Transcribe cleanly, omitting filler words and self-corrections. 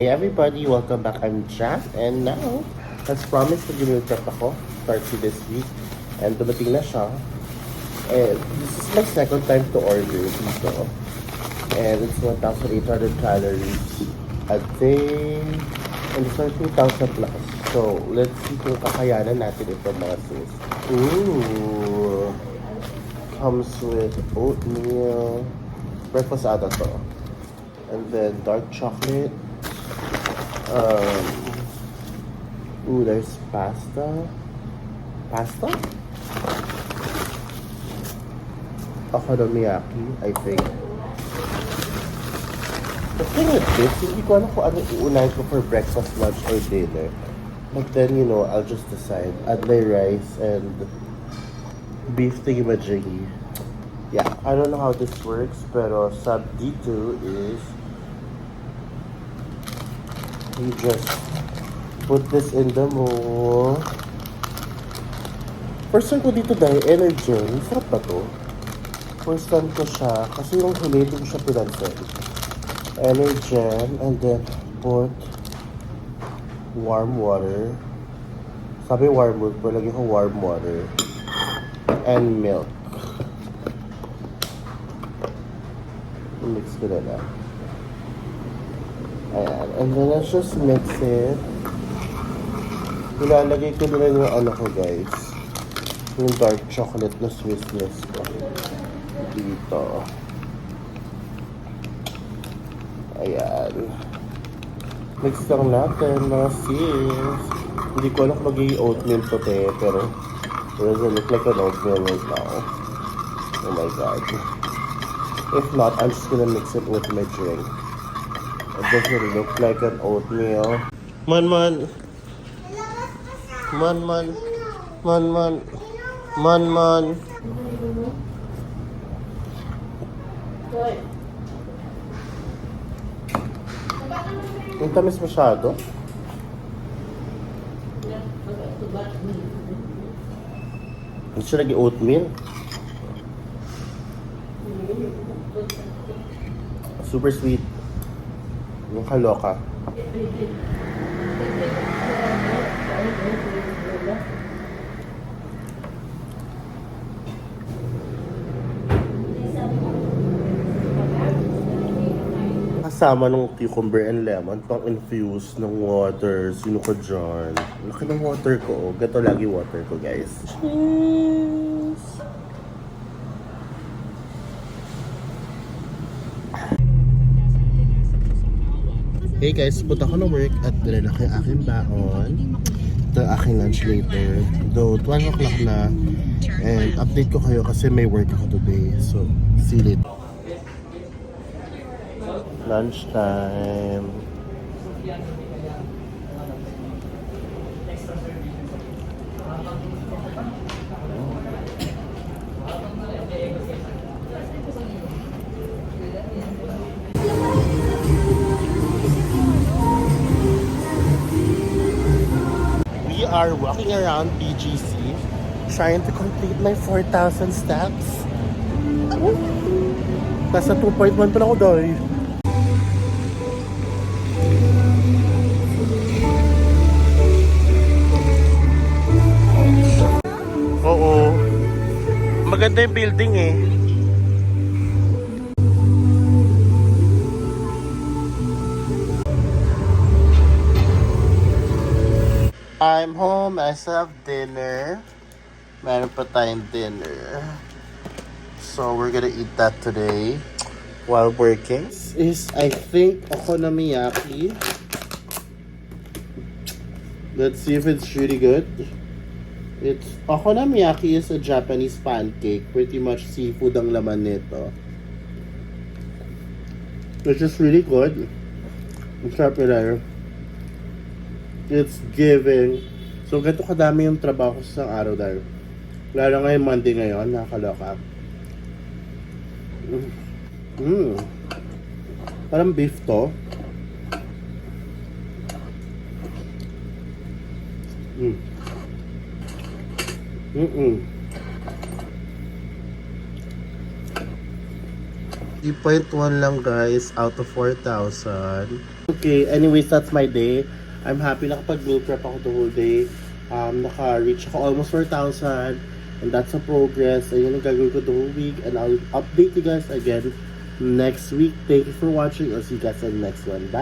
Hey everybody, welcome back. I'm Jack, and now, as promised, mag-meal prep ako, start to this week, and dumating na siya. And this is my second time to order dito, and it's 1,800 calories a day, and it's only 2,000 plus. So, let's see kung kakayanan natin ito mga sis. Ooh! Comes with oatmeal, breakfast ata to, and then dark chocolate. Ooh, there's pasta. Pasta? Okonomiyaki, I think. The thing with this, hindi ko alam kung ano uunahin ko for breakfast, lunch, or dinner. But then, I'll just decide. Add my rice and beef thingamajiggy. Yeah, I don't know how this works, pero sub D2 is you just put this in the mold. First time ko dito dahil energy. Sarap ba to? First time ko siya kasi yung huli ko siya pinansin. Energen, and then put warm water. Sabi warm milk, pero lagyan ko warm water. And milk. Mix ko na lang. Ayan. And then let's just mix it. Ilalagay ko na yung ano ko guys. Yung dark chocolate na Swiss Miss ko. Dito. Ayan. Mix lang natin mga sis. Hindi ko alam kung magiging oatmeal to pero it doesn't look like an oatmeal right now. Oh my god. If not, I'm just gonna mix it with my drink. It doesn't look like an oatmeal. Man. Ang tamis masyado. Hindi siya lagi oatmeal. Super sweet. Yung kaloka. Kasama ng cucumber and lemon, pang infuse ng water. Sino ko dyan? Laki ng water ko. Gato lagi water ko, guys. Cheers! Hey guys, punta ko ng work at dala na kayo aking baon. Ito aking lunch later. Though 12 o'clock na. And update ko kayo kasi may work ako today. So, see you later. Lunch time. We are walking around BGC trying to complete my 4,000 steps. Nasa 2.1 pa lang ako dahil. Oo. Maganda yung building eh. I'm home. I still have dinner. Meron pa tayong dinner. So we're gonna eat that today while working. This is, I think, okonomiyaki. Let's see if it's really good. It's okonomiyaki is a Japanese pancake. Pretty much seafood ang laman nito. It's just really good. Ang sarap nila. It's giving. So, ganito kadami yung trabaho ko sa isang araw dahil. Lalo ngayon, Monday ngayon, nakakaloka. Parang beef to. Mm. 3.1 lang guys out of 4,000. okay. Anyways, that's my day. I'm happy nakapag-meal prep ako the whole day. Naka-reach ako almost 4,000. And that's a progress. Ayun ang gagawin ko the whole week. And I'll update you guys again next week. Thank you for watching. I'll see you guys on the next one. Bye!